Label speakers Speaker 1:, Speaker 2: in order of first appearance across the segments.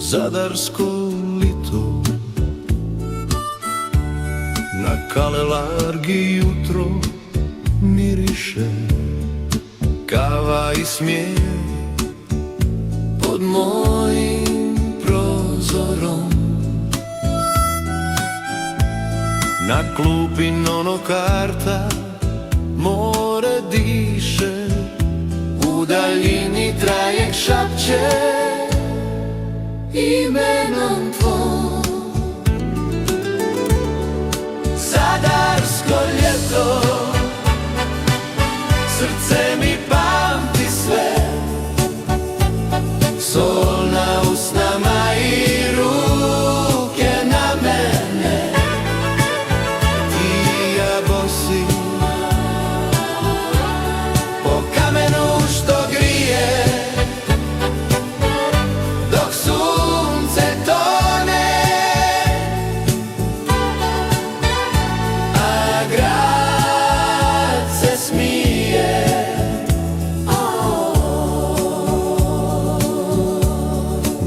Speaker 1: zadarsko lito. Na Kalelargi jutro miriše kava i smijeh pod mojim prozorom. Na klupi nono karta more diše, u daljini trajek šapće imenom tvom. Zadarsko ljeto, srce mi pamti sve, sol na usnama i ruke na mene. Ti ja bosi po kamenu što grije, dok sunce tone, a grad se smije.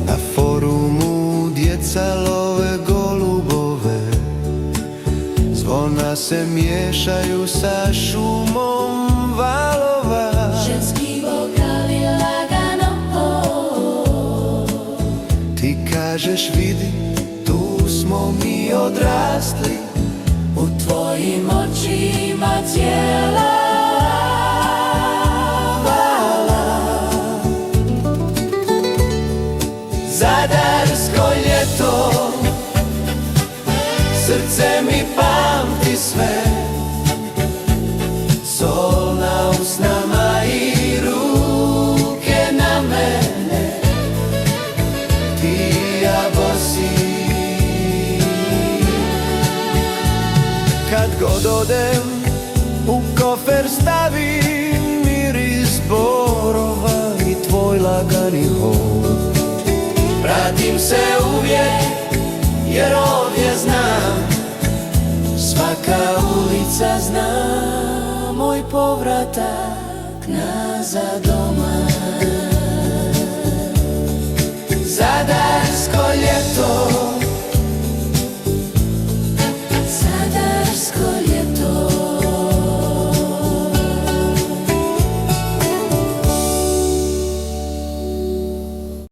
Speaker 1: Na forumu djeca love golubove, zvona se miješaju sa šumom valova.
Speaker 2: Ženski vokali lagano,
Speaker 1: Ti kažeš vidi, tu smo mi odrasli,
Speaker 2: u tvojim očima cijela vala.
Speaker 1: zadarsko ljeto, srce mi pamti sve, sol na usnama i ruke na mene. Ti ja bosi, kad god odem u kofer stavim miris borova i tvoj lagani hod. Vratim se uvijek jer ovdje znam,
Speaker 2: Svaka ulica zna moj povratak nazad doma.